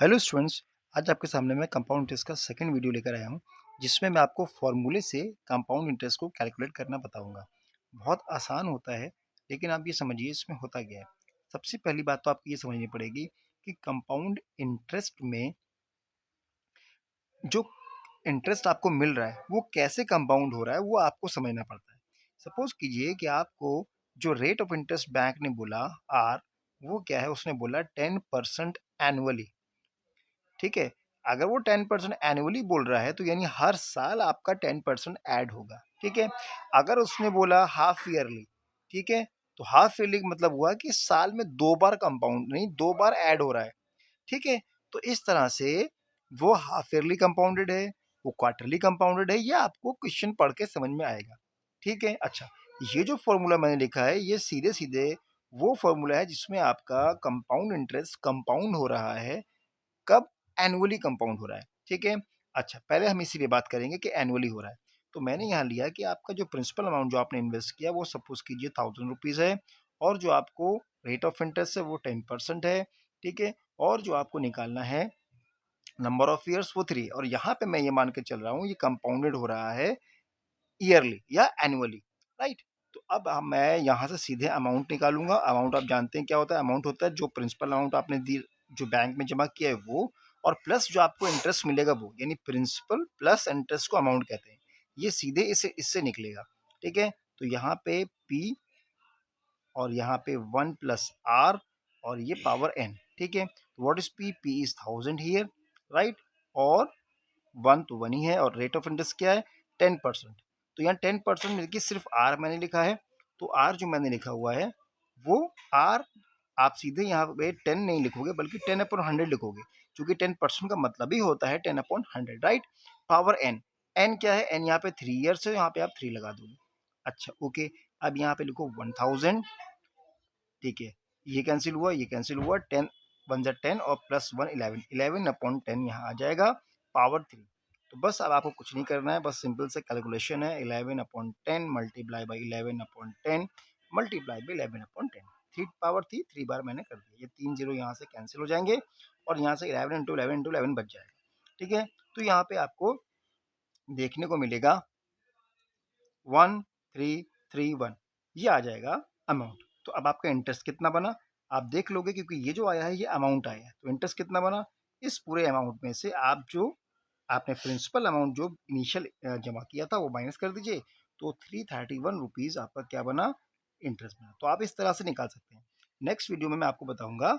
Hello students. आज आपके सामने मैं कंपाउंड इंटरेस्ट का सेकंड वीडियो लेकर आया हूं, जिसमें मैं आपको फॉर्मूले से कंपाउंड इंटरेस्ट को कैलकुलेट करना बताऊंगा। बहुत आसान होता है, लेकिन आप ये समझिए इसमें होता क्या है। सबसे पहली बात तो आपको ये समझनी पड़ेगी कि कंपाउंड इंटरेस्ट में जो इंटरेस्ट आपको मिल रहा है वो कैसे कंपाउंड हो रहा है, वो आपको समझना पड़ता है। सपोज कीजिए कि आपको जो रेट ऑफ इंटरेस्ट बैंक ने बोला आर, वो क्या है, उसने बोला 10% एनुअली। ठीक है। अगर वो 10% एनुअली बोल रहा है तो यानी हर साल आपका 10% ऐड होगा। ठीक है। अगर उसने बोला हाफ ईयरली, ठीक है, तो हाफ ईयरली का मतलब हुआ कि साल में दो बार कंपाउंड नहीं, दो बार ऐड हो रहा है। ठीक है। तो इस तरह से वो हाफ ईयरली कंपाउंडेड है, वो क्वार्टरली कंपाउंडेड है, ये आपको क्वेश्चन पढ़ के समझ में आएगा। ठीक है। अच्छा, ये जो फॉर्मूला मैंने लिखा है ये सीधे सीधे वो फॉर्मूला है जिसमें आपका कंपाउंड इंटरेस्ट कंपाउंड हो रहा है। कब? एनुअली कंपाउंड हो रहा है। ठीक है। अच्छा, पहले हम इसी पे बात करेंगे कि एनुअली हो रहा है। तो मैंने यहाँ लिया कि आपका जो प्रिंसिपल अमाउंट जो आपने इन्वेस्ट किया वो सपोज कीजिए 1000 रुपीज है, और जो आपको रेट ऑफ इंटरेस्ट है वो 10% है। ठीक है। और जो आपको निकालना है नंबर ऑफ ईयर्स वो 3, और यहाँ पे मैं ये मान के चल रहा हूँ ये कंपाउंडेड हो रहा है ईयरली या एनुअली। राइट। तो अब मैं यहाँ से सीधे अमाउंट निकालूंगा। अमाउंट आप जानते हैं क्या होता है। अमाउंट होता है जो प्रिंसिपल अमाउंट आपने दी, जो बैंक में जमा किया है वो, और प्लस जो आपको इंटरेस्ट मिलेगा वो, यानी प्रिंसिपल प्लस इंटरेस्ट को अमाउंट कहते हैं। ये सीधे इससे इससे निकलेगा। ठीक है। तो यहाँ पे P, और यहाँ पे 1 + r, और ये पावर n। ठीक है। What is P? P is 1000 here. Right. और 1 तो 1 ही है, और रेट ऑफ इंटरेस्ट क्या है? 10%। तो यहाँ 10% में देखिए सिर्फ आर मैंने लिखा है। तो आर जो मैंने लिखा हुआ है वो आर, आप सीधे यहाँ पे 10 नहीं लिखोगे बल्कि 10/100 लिखोगे, क्योंकि 10% का मतलब ही होता है 10/100। राइट। पावर एन, एन क्या है? एन यहाँ पे 3 ईयर्स है, यहाँ पे आप 3 लगा दोगे। अच्छा, ओके। अब यहाँ पे लिखो 1000। ठीक है। ये कैंसिल हुआ, ये कैंसिल हुआ, 10 1 जा 10 और प्लस 1 11, 11/10 यहाँ आ जाएगा, पावर 3। तो बस अब आपको कुछ नहीं करना है, बस सिंपल से कैलकुलेशन है। 11/10 multiply by 11/10 multiply by 11/10, 3 power थी, 3 बार मैंने कर दिया। ये 3 जीरो यहाँ से कैंसिल हो जाएंगे, और यहाँ से 11 × 11 × 11 बच जाएगा। ठीक है। तो यहाँ पे आपको देखने को मिलेगा 1331, ये आ जाएगा अमाउंट। तो अब आपका इंटरेस्ट कितना बना आप देख लोगे, क्योंकि ये जो आया है ये अमाउंट आया है। तो इंटरेस्ट कितना बना? इस पूरे अमाउंट में से आप जो आपने प्रिंसिपल अमाउंट जो इनिशियल जमा किया था वो माइनस कर दीजिए। तो 331 रुपीज आपका क्या बना? इंटरेस्ट बना। तो आप इस तरह से निकाल सकते हैं। नेक्स्ट वीडियो में मैं आपको बताऊंगा